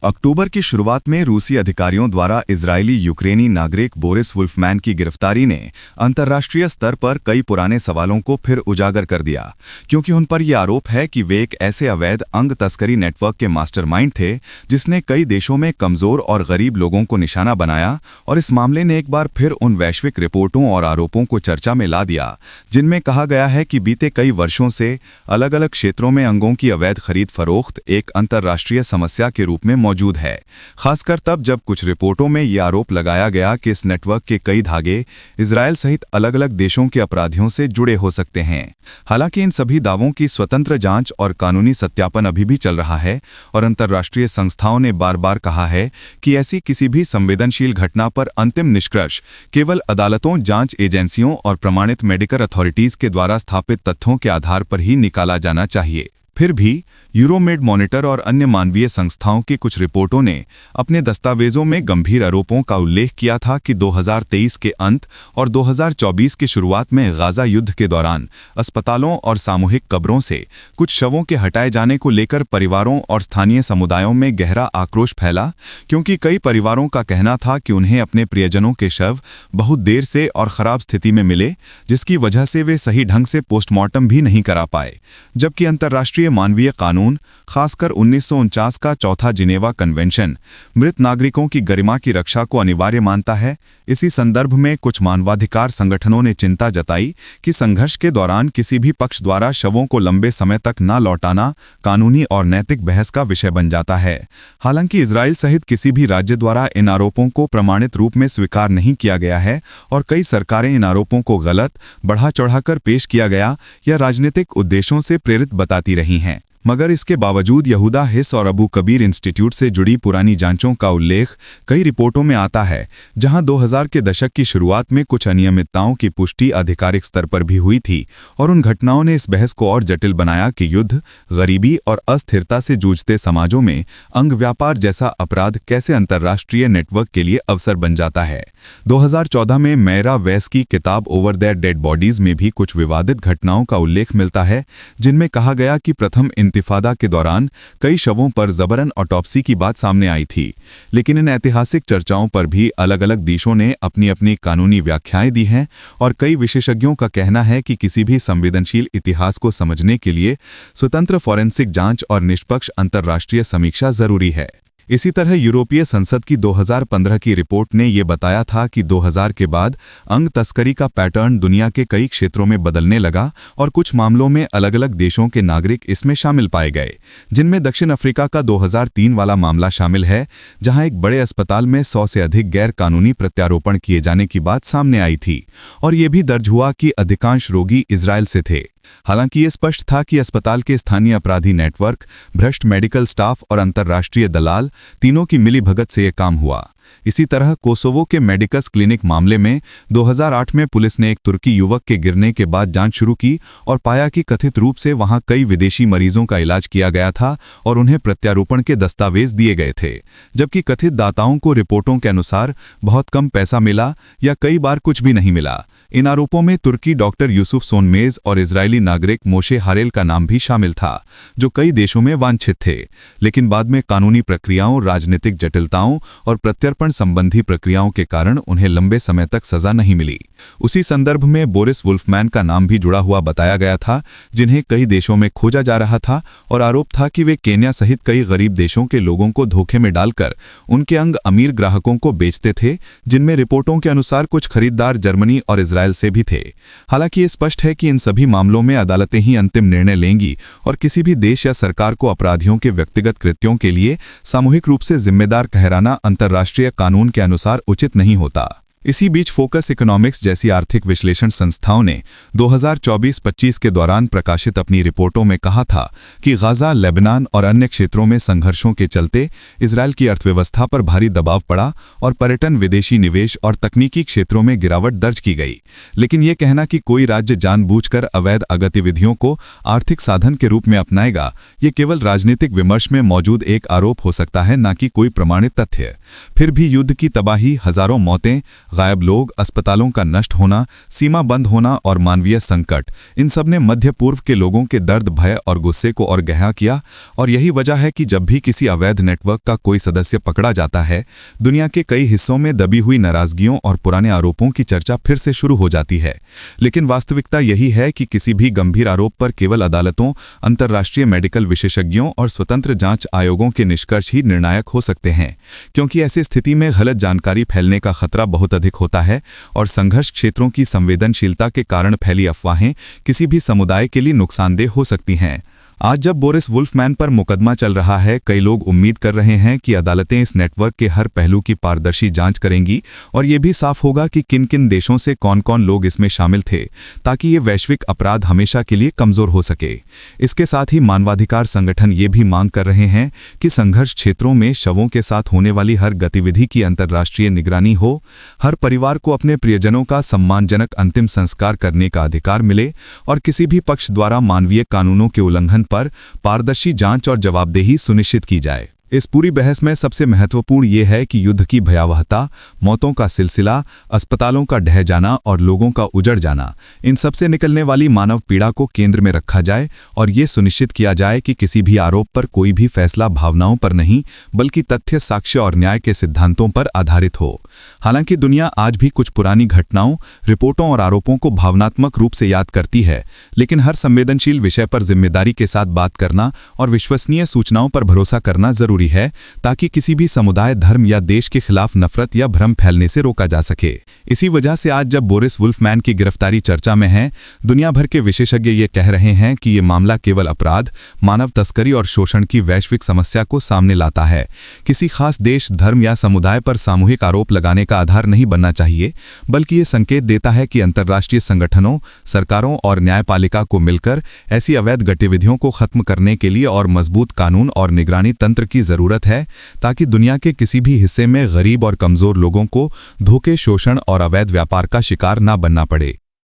अक्टूबर की शुरुआत में रूसी अधिकारियों द्वारा इजरायली यूक्रेनी नागरिक बोरिस वुल्फमैन की गिरफ्तारी ने अंतर्राष्ट्रीय स्तर पर कई पुराने सवालों को फिर उजागर कर दिया, क्योंकि उन पर यह आरोप है कि वे एक ऐसे अवैध अंग तस्करी नेटवर्क के मास्टरमाइंड थे जिसने कई देशों में कमजोर और गरीब लोगों को निशाना बनाया। और इस मामले ने एक बार फिर उन वैश्विक रिपोर्टों और आरोपों को चर्चा में ला दिया जिनमें कहा गया है कि बीते कई वर्षों से अलग अलग क्षेत्रों में अंगों की अवैध खरीद फरोख्त एक अंतर्राष्ट्रीय समस्या के रूप में मौजूद है। खासकर तब जब कुछ रिपोर्टों में यह आरोप लगाया गया कि इस नेटवर्क के कई धागे इजरायल सहित अलग अलग देशों के अपराधियों से जुड़े हो सकते हैं। हालांकि इन सभी दावों की स्वतंत्र जांच और कानूनी सत्यापन अभी भी चल रहा है और अंतर्राष्ट्रीय संस्थाओं ने बार बार कहा है कि ऐसी किसी भी संवेदनशील घटना पर अंतिम निष्कर्ष केवल अदालतों, जांच एजेंसियों और प्रमाणित मेडिकल अथॉरिटीज के द्वारा स्थापित तथ्यों के आधार पर ही निकाला जाना चाहिए। फिर भी यूरोमेड मॉनिटर और अन्य मानवीय संस्थाओं की कुछ रिपोर्टों ने अपने दस्तावेजों में गंभीर आरोपों का उल्लेख किया था कि 2023 के अंत और 2024 की शुरुआत में गाजा युद्ध के दौरान अस्पतालों और सामूहिक कब्रों से कुछ शवों के हटाए जाने को लेकर परिवारों और स्थानीय समुदायों में गहरा आक्रोश फैला, क्योंकि कई परिवारों का कहना था कि उन्हें अपने प्रियजनों के शव बहुत देर से और खराब स्थिति में मिले, जिसकी वजह से वे सही ढंग से पोस्टमार्टम भी नहीं करा पाए। जबकि अंतर्राष्ट्रीय मानवीय कानून, खासकर 1949 का चौथा जिनेवा कन्वेंशन, मृत नागरिकों की गरिमा की रक्षा को अनिवार्य मानता है। इसी संदर्भ में कुछ मानवाधिकार संगठनों ने चिंता जताई कि संघर्ष के दौरान किसी भी पक्ष द्वारा शवों को लंबे समय तक न लौटाना कानूनी और नैतिक बहस का विषय बन जाता है। हालांकि इजराइल सहित किसी भी राज्य द्वारा इन आरोपों को प्रमाणित रूप में स्वीकार नहीं किया गया है और कई सरकारें इन आरोपों को गलत, बढ़ा चढ़ाकर पेश किया गया या राजनीतिक उद्देश्यों से प्रेरित बताती रही हैं। मगर इसके बावजूद यहूदा हिस और अबू कबीर इंस्टीट्यूट से जुड़ी पुरानी जांचों का उल्लेख कई रिपोर्टों में आता है, जहां 2000 के दशक की शुरुआत में कुछ अनियमितताओं की पुष्टि आधिकारिक स्तर पर भी हुई थी और उन घटनाओं ने इस बहस को और जटिल बनाया कि युद्ध, गरीबी और अस्थिरता से जूझते समाजों में अंग व्यापार जैसा अपराध कैसे अंतर्राष्ट्रीय नेटवर्क के लिए अवसर बन जाता है। 2014 में मैरा वेस की किताब ओवर देयर डेड बॉडीज में भी कुछ विवादित घटनाओं का उल्लेख मिलता है, जिनमें कहा गया कि प्रथम इंतिफादा के दौरान कई शवों पर जबरन ऑटोप्सी की बात सामने आई थी। लेकिन इन ऐतिहासिक चर्चाओं पर भी अलग अलग देशों ने अपनी अपनी कानूनी व्याख्याएं दी हैं और कई विशेषज्ञों का कहना है कि किसी भी संवेदनशील इतिहास को समझने के लिए स्वतंत्र फॉरेंसिक जांच और निष्पक्ष अंतर्राष्ट्रीय समीक्षा जरूरी है। इसी तरह यूरोपीय संसद की 2015 की रिपोर्ट ने यह बताया था कि 2000 के बाद अंग तस्करी का पैटर्न दुनिया के कई क्षेत्रों में बदलने लगा और कुछ मामलों में अलग अलग देशों के नागरिक इसमें शामिल पाए गए, जिनमें दक्षिण अफ्रीका का 2003 वाला मामला शामिल है, जहां एक बड़े अस्पताल में 100 से अधिक गैर कानूनी प्रत्यारोपण किए जाने की बात सामने आई थी और यह भी दर्ज हुआ कि अधिकांश रोगी इजरायल से थे। हालांकि ये स्पष्ट था कि अस्पताल के स्थानीय अपराधी नेटवर्क, भ्रष्ट मेडिकल स्टाफ और अंतर्राष्ट्रीय दलाल तीनों की मिलीभगत से यह काम हुआ। इसी तरह कोसोवो के मेडिकस क्लिनिक मामले में 2008 में पुलिस ने एक तुर्की युवक के गिरने के बाद जांच शुरू की और पाया कि कथित रूप से वहां कई विदेशी मरीजों का इलाज किया गया था और उन्हें प्रत्यारोपण के दस्तावेज दिए गए थे, जबकि कथित दाताओं को रिपोर्टों के अनुसार बहुत कम पैसा मिला या कई बार कुछ भी नहीं मिला। इन आरोपों में तुर्की डॉक्टर यूसुफ सोनमेज और इजरायली नागरिक मोशे हारेल का नाम भी शामिल था, जो कई देशों में वांछित थे, लेकिन बाद में कानूनी प्रक्रियाओं, राजनीतिक जटिलताओं और प्रत्यर्पण संबंधी प्रक्रियाओं के कारण उन्हें लंबे समय तक सजा नहीं मिली। उसी संदर्भ में बोरिस वुल्फमैन का नाम भी जुड़ा हुआ बताया गया था, जिन्हें कई देशों में खोजा जा रहा था और आरोप था कि वे केन्या सहित कई गरीब देशों के लोगों को धोखे में डालकर उनके अंग अमीर ग्राहकों को बेचते थे, जिनमें रिपोर्टों के अनुसार कुछ खरीदार जर्मनी और इजरायल से भी थे। हालांकि ये स्पष्ट है कि इन सभी मामलों में अदालतें ही अंतिम निर्णय लेंगी और किसी भी देश या सरकार को अपराधियों के व्यक्तिगत कृत्यों के लिए सामूहिक रूप से जिम्मेदार ठहराना अंतर्राष्ट्रीय कानून के अनुसार उचित नहीं होता। इसी बीच फोकस इकोनॉमिक्स जैसी आर्थिक विश्लेषण संस्थाओं ने 2024-25 के दौरान प्रकाशित अपनी रिपोर्टों में कहा था कि गाजा, लेबनान और अन्य क्षेत्रों में संघर्षों के चलते इजरायल की अर्थव्यवस्था पर भारी दबाव पड़ा और पर्यटन, विदेशी निवेश और तकनीकी क्षेत्रों में गिरावट दर्ज की गई। लेकिन यह कहना कि कोई राज्य जानबूझकर अवैध गतिविधियों को आर्थिक साधन के रूप में अपनाएगा, ये केवल राजनीतिक विमर्श में मौजूद एक आरोप हो सकता है, न कि कोई प्रमाणित तथ्य। फिर भी युद्ध की तबाही, हजारों मौतें, गायब लोग, अस्पतालों का नष्ट होना, सीमा बंद होना और मानवीय संकट, इन सब ने मध्य पूर्व के लोगों के दर्द, भय और गुस्से को और गहरा किया। और यही वजह है कि जब भी किसी अवैध नेटवर्क का कोई सदस्य पकड़ा जाता है, दुनिया के कई हिस्सों में दबी हुई नाराजगियों और पुराने आरोपों की चर्चा फिर से शुरू हो जाती है। लेकिन वास्तविकता यही है कि किसी भी गंभीर आरोप पर केवल अदालतों, अंतर्राष्ट्रीय मेडिकल विशेषज्ञों और स्वतंत्र जांच आयोगों के निष्कर्ष ही निर्णायक हो सकते हैं, क्योंकि ऐसी स्थिति में गलत जानकारी फैलने का खतरा बहुत अधिक होता है और संघर्ष क्षेत्रों की संवेदनशीलता के कारण फैली अफवाहें किसी भी समुदाय के लिए नुकसानदेह हो सकती हैं। आज जब बोरिस वुल्फमैन पर मुकदमा चल रहा है, कई लोग उम्मीद कर रहे हैं कि अदालतें इस नेटवर्क के हर पहलू की पारदर्शी जांच करेंगी और ये भी साफ होगा कि किन किन देशों से कौन कौन लोग इसमें शामिल थे, ताकि ये वैश्विक अपराध हमेशा के लिए कमजोर हो सके। इसके साथ ही मानवाधिकार संगठन ये भी मांग कर रहे हैं कि संघर्ष क्षेत्रों में शवों के साथ होने वाली हर गतिविधि की अंतर्राष्ट्रीय निगरानी हो, हर परिवार को अपने प्रियजनों का सम्मानजनक अंतिम संस्कार करने का अधिकार मिले और किसी भी पक्ष द्वारा मानवीय कानूनों के उल्लंघन पर पारदर्शी जांच और जवाबदेही सुनिश्चित की जाए। इस पूरी बहस में सबसे महत्वपूर्ण ये है कि युद्ध की भयावहता, मौतों का सिलसिला, अस्पतालों का ढह जाना और लोगों का उजड़ जाना, इन सब से निकलने वाली मानव पीड़ा को केंद्र में रखा जाए और ये सुनिश्चित किया जाए कि किसी भी आरोप पर कोई भी फैसला भावनाओं पर नहीं, बल्कि तथ्य, साक्ष्य और न्याय के सिद्धांतों पर आधारित हो। हालांकि दुनिया आज भी कुछ पुरानी घटनाओं, रिपोर्टों और आरोपों को भावनात्मक रूप से याद करती है, लेकिन हर संवेदनशील विषय पर जिम्मेदारी के साथ बात करना और विश्वसनीय सूचनाओं पर भरोसा करना जरूरी है, ताकि किसी भी समुदाय, धर्म या देश के खिलाफ नफरत या भ्रम फैलने से रोका जा सके। इसी वजह से आज जब बोरिस वुल्फमैन की गिरफ्तारी चर्चा में है, दुनिया भर के विशेषज्ञ ये कह रहे हैं कि ये मामला केवल अपराध, मानव तस्करी और शोषण की वैश्विक समस्या को सामने लाता है। किसी खास देश, धर्म या समुदाय पर सामूहिक आरोप लगाने का आधार नहीं बनना चाहिए, बल्कि ये संकेत देता है कि अंतर्राष्ट्रीय संगठनों, सरकारों और न्यायपालिका को मिलकर ऐसी अवैध गतिविधियों को खत्म करने के लिए और मजबूत कानून और निगरानी तंत्र की जरूरत है, ताकि दुनिया के किसी भी हिस्से में गरीब और कमजोर लोगों को धोखे, शोषण और अवैध व्यापार का शिकार न बनना पड़े।